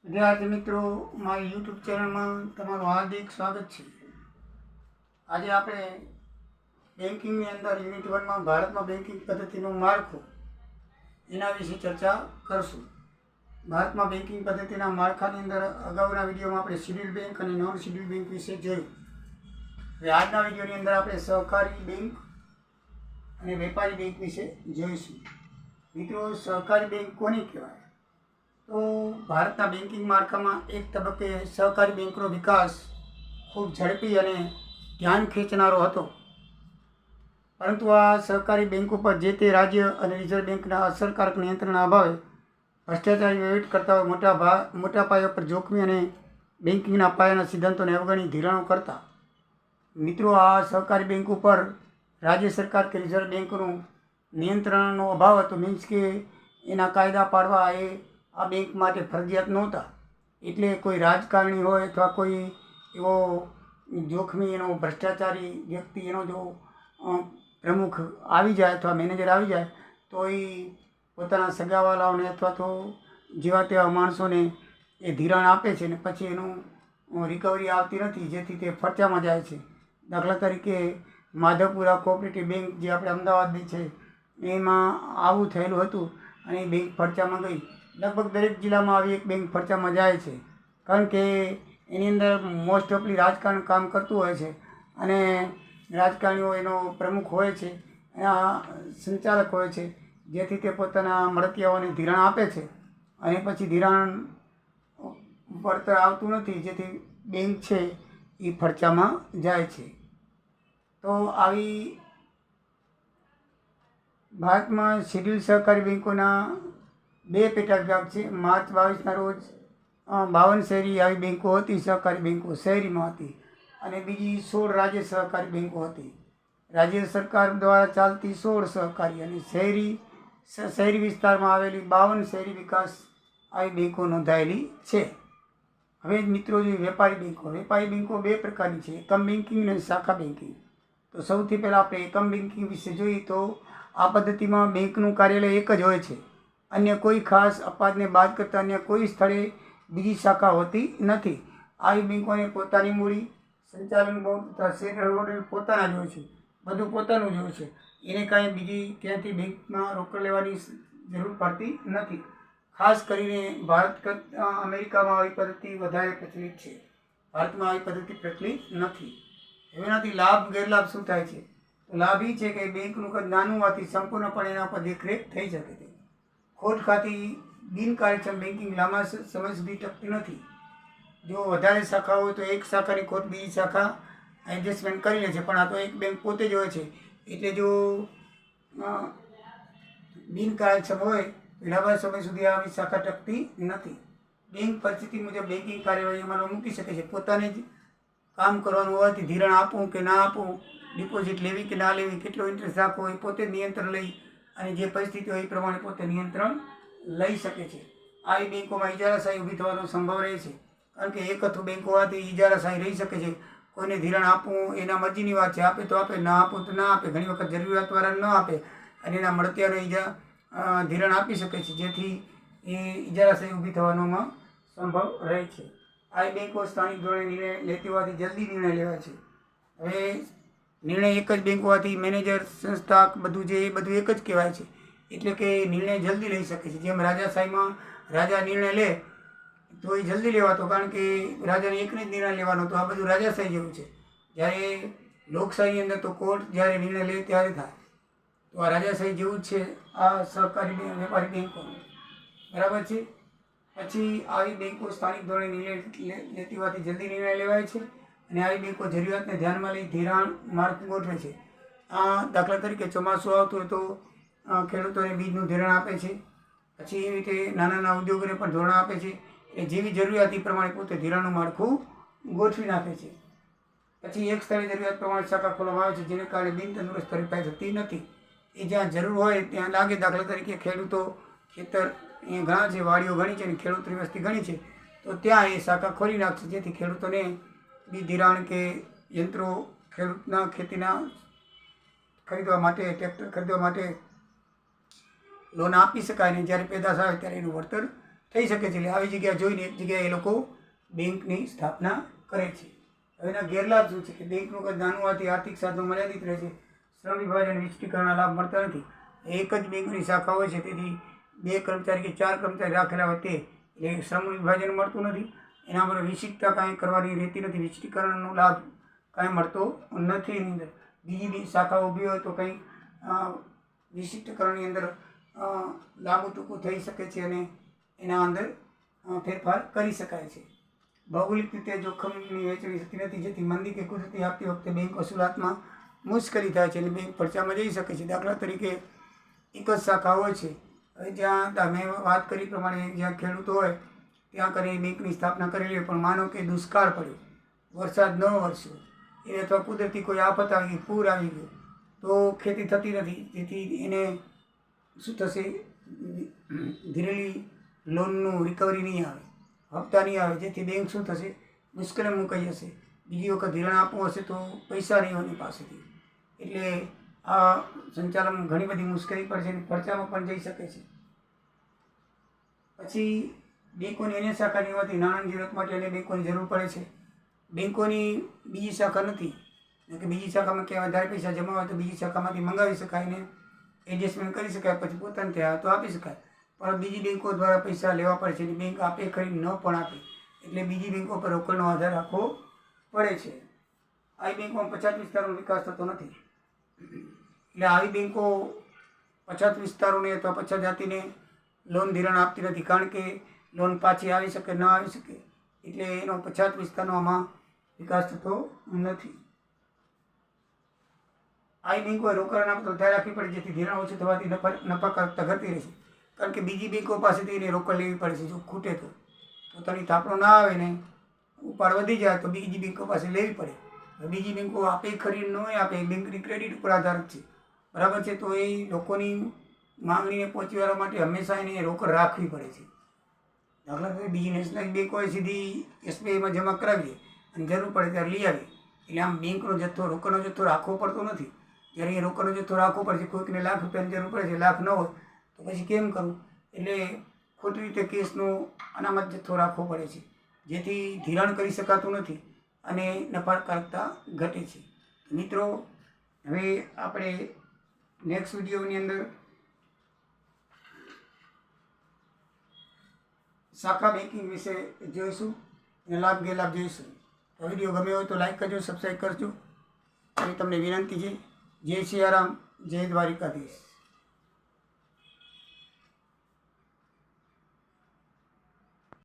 વિદ્યાર્થી મિત્રો, મારી યુટ્યુબ ચેનલમાં તમારું હાર્દિક સ્વાગત છે. આજે આપણે બેન્કિંગની અંદર યુનિટ 1માં ભારતમાં બેન્કિંગ પદ્ધતિનું માળખું એના વિશે ચર્ચા કરશું. ભારતમાં બેન્કિંગ પદ્ધતિના માળખાની અંદર અગાઉના વિડીયોમાં આપણે શિડ્યુલ બેંક અને નોન શિડ્યુલ બેંક વિશે જોયું. હવે આજના વિડીયોની અંદર આપણે સહકારી બેંક અને વેપારી બેંક વિશે જોઈશું. મિત્રો, સહકારી બેંક કોને કહેવાય? તો ભારતના બેન્કિંગ માળખામાં એક તબક્કે સહકારી બેંકનો વિકાસ ખૂબ ઝડપી અને ધ્યાન ખેંચનારો હતો. પરંતુ આ સહકારી બેંકો પર જે તે રાજ્ય અને રિઝર્વ બેંકના અસરકારક નિયંત્રણના અભાવે ભ્રષ્ટાચારી વહીવટકર્તાઓ મોટા પાયા પર જોખમી અને બેન્કિંગના પાયાના સિદ્ધાંતોને અવગણી ધિરાણો કરતા. મિત્રો, આ સહકારી બેંકો પર રાજ્ય સરકાર કે રિઝર્વ બેંકનું નિયંત્રણનો અભાવ હતો. મીન્સ કે એના કાયદા પાડવા એ આ બેંક માટે ફરજિયાત નહોતા. એટલે કોઈ રાજકારણી હોય અથવા કોઈ એવો જોખમી એનો ભ્રષ્ટાચારી વ્યક્તિ એનો જો પ્રમુખ આવી જાય અથવા મેનેજર આવી જાય તો એ પોતાના સગાવાલાઓને અથવા તો જેવા તેવા માણસોને એ ધિરાણ આપે છે ને પછી એનું રિકવરી આવતી નથી, જેથી તે ફરજામાં જાય છે. દાખલા તરીકે માધવપુરા કોઓપરેટિવ બેંક જે આપણે અમદાવાદની છે એમાં આવું થયેલું હતું અને એ બેંક ફરજામાં ગઈ. લગભગ દરેક જિલ્લામાં આવી એક બેંક ફરજામાં જાય છે, કારણ કે એની અંદર મોસ્ટ ઓફલી રાજકારણ કામ કરતું હોય છે અને રાજકારણીઓ એનો પ્રમુખ હોય છે, એના સંચાલક હોય છે, જેથી તે પોતાના મળતિયાઓને ધિરાણ આપે છે અને પછી ધિરાણ વળતર આવતું નથી, જેથી બેંક છે એ ફરજામાં જાય છે. તો આવી ભારતમાં શિડ્યુલ સહકારી બેંકોના 2 પેટા વિભાગ છે. માર્ચ 22ના રોજ 52 શહેરી આવી બેંકો હતી, સહકારી બેંકો શહેરીમાં હતી, અને બીજી 16 રાજ્ય સહકારી બેંકો હતી. રાજ્ય સરકાર દ્વારા ચાલતી 16 સહકારી અને શહેરી વિસ્તારમાં આવેલી 52 શહેરી વિકાસ આવી બેંકો નોંધાયેલી છે. હવે મિત્રો, જોઈએ વેપારી બેંકો. વેપારી બેંકો 2 પ્રકારની છે, એકમ બેન્કિંગ અને શાખા બેન્કિંગ. તો સૌથી પહેલાં આપણે એકમ બેન્કિંગ વિશે જોઈએ તો આ પદ્ધતિમાં બેંકનું કાર્યાલય એક જ હોય છે. અન્ય કોઈ ખાસ અપવાદને બાદ કરતાં અન્ય કોઈ સ્થળે બીજી શાખા હોતી નથી. આવી બેંકોને પોતાની મૂડી, સંચાલન બોર્ડ તથા શેર હોલ્ડર પોતાના જ હોય છે, બધું પોતાનું જ હોય છે. એને કાંઈ બીજી ક્યાંથી બેંકમાં રોકડ લેવાની જરૂર પડતી નથી. ખાસ કરીને અમેરિકામાં આવી પદ્ધતિ વધારે પ્રચલિત છે. ભારતમાં આવી પદ્ધતિ પ્રચલિત નથી. એનાથી લાભ ગેરલાભ શું થાય છે? તો લાભ એ છે કે બેંકનું કદ નાનું હોવાથી સંપૂર્ણપણે એના પર દેખરેખ થઈ શકે છે. ખોટ ખાતી બિનકાર્યક્ષમ બેન્કિંગ લાંબા સમય સુધી ટકતી નથી. જો વધારે શાખા હોય તો એક શાખાની ખોટ બીજી શાખા એડજસ્ટમેન્ટ કરી લે છે, પણ આ તો એક બેંક પોતે જ હોય છે. એટલે જો બિનકાર્યક્ષમ હોય તો લાંબા સમય સુધી આવી શાખા ટકતી નથી. બેંક પરિસ્થિતિ મુજબ બેન્કિંગ કાર્યવાહી અમલમાં મૂકી શકે છે. પોતાને જ કામ કરવાનું હોવાથી ધિરાણ આપવું કે ના આપવું, ડિપોઝિટ લેવી કે ના લેવી, કેટલો ઇન્ટરેસ્ટ રાખવો, એ પોતે નિયંત્રણ લઈ અને જે પરિસ્થિતિ હોય એ પ્રમાણે પોતે નિયંત્રણ લઈ શકે છે. આવી બેંકોમાં ઇજારાશાહી ઊભી થવાનો સંભવ રહે છે, કારણ કે એકથું બેંક હોવાથી ઇજારાશાહી રહી શકે છે. કોઈને ધિરાણ આપવું એના મરજીની વાત છે, આપે તો આપે, ના આપવું તો ના આપે. ઘણી વખત જરૂરિયાતવાળાને ન આપે અને એના મળતિયાને ધિરાણ આપી શકે છે, જેથી એ ઇજારાશાહી ઊભી થવાનોમાં સંભવ રહે છે. આવી બેંકો સ્થાનિક ધોરણે નિર્ણય લેતી હોવાથી જલ્દી નિર્ણય લેવાય છે. હવે નિર્ણય એક જ બેંક હોવાથી મેનેજર, સંસ્થા બધું જે એ બધું એક જ કહેવાય છે, એટલે કે નિર્ણય જલ્દી લઈ શકે છે. જેમ રાજાશાહીમાં રાજા નિર્ણય લે તો એ જલ્દી લેવાતો, કારણ કે રાજાને એકને જ નિર્ણય લેવાનો, તો આ બધું રાજાશાહી જેવું છે. જ્યારે લોકશાહીની અંદર તો કોર્ટ જ્યારે નિર્ણય લે ત્યારે થાય. તો આ રાજાશાહી જેવું જ છે આ સહકારી વેપારી બેંકોનું, બરાબર છે. પછી આવી બેંકો સ્થાનિક ધોરણે નિર્ણય લેતી હોવાથી જલ્દી નિર્ણય લેવાય છે અને આવી બેંકો જરૂરિયાતને ધ્યાનમાં લઈ ધિરાણ માળખું ગોઠવે છે. દાખલા તરીકે ચોમાસું આવતું હોય તો ખેડૂતોને બીજનું ધિરાણ આપે છે. પછી એવી રીતે નાના ઉદ્યોગોને પણ ધોરણ આપે છે. એ જેવી જરૂરિયાત એ પ્રમાણે પોતે ધિરાણનું માળખું ગોઠવી નાખે છે. પછી એક સ્થળે જરૂરિયાત પ્રમાણે શાખા ખોલવામાં આવે છે, જેને કારણે બિનતંદુરસ્ત હરીફાઈ થતી નથી. એ જ્યાં જરૂર હોય ત્યાં લાગે. દાખલા તરીકે ખેડૂતો ખેતર અહીંયા ઘણા છે, વાડીઓ ઘણી છે અને ખેડૂતની વસ્તી ઘણી છે, તો ત્યાં એ શાખા ખોલી નાખશે, જેથી ખેડૂતોને બી ધિરાણ કે યંત્રો ખેડૂતના ખેતીના ખરીદવા માટે, ટ્રેક્ટર ખરીદવા માટે લોન આપી શકાય. ને જ્યારે પેદાશ આવે ત્યારે એનું વળતર થઈ શકે છે. એટલે આવી જગ્યા જોઈને એક જગ્યાએ એ લોકો બેંકની સ્થાપના કરે છે. હવે એના ગેરલાભ શું છે કે બેંકનું કદ નાનું હોવાથી આર્થિક સાધનો મર્યાદિત રહે છે, શ્રમ વિભાજન વિસ્તૃતિકરણના લાભ મળતા નથી. એક જ બેંકની શાખા હોય છે, તેથી 2 કર્મચારી કે 4 કર્મચારી રાખેલા હોય તે એટલે શ્રમ વિભાજન મળતું નથી. એના પર વિશિષ્ટતા કાંઈ કરવાની રહેતી નથી. વિસ્તૃતિકરણનો લાભ કાંઈ મળતો નથી. એની અંદર બીજી શાખા ઊભી હોય તો કંઈ વિશિષ્ટકરણની અંદર લાંબુ ટૂંકું થઈ શકે છે અને એના અંદર ફેરફાર કરી શકાય છે. ભૌગોલિક રીતે જોખમની વહેંચણી થતી નથી, જેથી મંદી કે કુદરતી આપતી વખતે બેંક વસૂલાતમાં મુશ્કેલી થાય છે અને બેંક પડચામાં જઈ શકે છે. દાખલા તરીકે એક જ શાખા હોય છે, હવે જ્યાં મેં વાત કરી પ્રમાણે જ્યાં ખેડૂતો હોય ત્યાં કરી બેંકની સ્થાપના કરેલી હોય, પણ માનો કે દુષ્કાળ પડ્યો, વરસાદ ન વરસ્યો એ અથવા કુદરતી કોઈ આફત આવી ગઈ, પૂર આવી ગયું, તો ખેતી થતી નથી. જેથી એને શું થશે, ધીરેલી લોનનું રિકવરી નહીં આવે, હપ્તા નહીં આવે, જેથી બેંક શું થશે, મુશ્કેલીમાં મુકાઈ જશે. બીજી વખત ધિરાણ આપવું હશે તો પૈસા નહીં હોય એની પાસેથી. એટલે આ સંચાલનમાં ઘણી બધી મુશ્કેલી પડશે અને ખર્ચામાં પણ જઈ શકે છે. પછી બેંકોની અન્ય શાખાની હોવાથી નાણાંની જરૂરત માટે અન્ય બેંકોની જરૂર પડે છે. બેંકોની બીજી શાખા નથી, કે બીજી શાખામાં ક્યાં વધારે પૈસા જમા હોય તો બીજી શાખામાંથી મંગાવી શકાય ને એડજસ્ટમેન્ટ કરી શકાય, પછી પોતાને ત્યાં તો આપી શકાય. પણ બીજી બેંકો દ્વારા પૈસા લેવા પડે છે અને બેંક આપે ખરી ન પણ આપે, એટલે બીજી બેંકો પર રોકડનો આધાર રાખવો પડે છે. આવી બેંકોમાં પછાત વિસ્તારોનો વિકાસ થતો નથી. એટલે આવી બેંકો પછાત વિસ્તારોને અથવા પછાત જાતિને લોન ધિરાણ આપતી નથી, કારણ કે લોન પાછી આવી શકે ન આવી શકે, એટલે એનો પછાત વિસ્તારનો આમાં વિકાસ થતો નથી. આવી બેંકોએ રોકડ અનામતો વધારે રાખવી પડે, જેથી ધિરાણ ઓછું થવાથી નફાકારકતા ઘટતી રહેશે. કારણ કે બીજી બેંકો પાસેથી એને રોકડ લેવી પડે છે. જો ખૂટે તો પોતાની થાપણો ના આવે ને ઉપાડ વધી જાય તો બીજી બેંકો પાસે લેવી પડે. બીજી બેંકો આપે ખરી ન આપે, બેંકની ક્રેડિટ ઉપર આધારિત છે, બરાબર છે. તો એ લોકોની માંગણીને પહોંચી વળવા માટે હંમેશા એને રોકડ રાખવી પડે છે. દાખલા તરીકે બીજી નેશનલ બેંક હોય સીધી SBIમાં જમા કરાવીએ અને જરૂર પડે ત્યારે લઈ આવીએ. એટલે આમ બેંકનો જથ્થો, રોકડનો જથ્થો રાખવો પડતો નથી. જ્યારે એ રોકડનો જથ્થો રાખવો પડે છે, કોઈકને લાખ રૂપિયાની જરૂર પડે છે, લાખ ન હોય તો પછી કેમ કરવું? એટલે ખોટી રીતે કેસનો અનામત જથ્થો રાખવો પડે છે, જેથી ધિરાણ કરી શકાતું નથી અને નફાકારકતા ઘટે છે. મિત્રો, હવે આપણે નેક્સ્ટ વિડીયોની અંદર શાખા બેન્કિંગ વિશે જોઈશું અને લાભ ગેરલાભ જોઈશું. તો વિડીયો ગમ્યો હોય તો લાઈક કરજો, સબસ્ક્રાઈબ કરજો. એ તમને વિનંતી છે. જય સિયારામ, જય દ્વારિકાધીશ.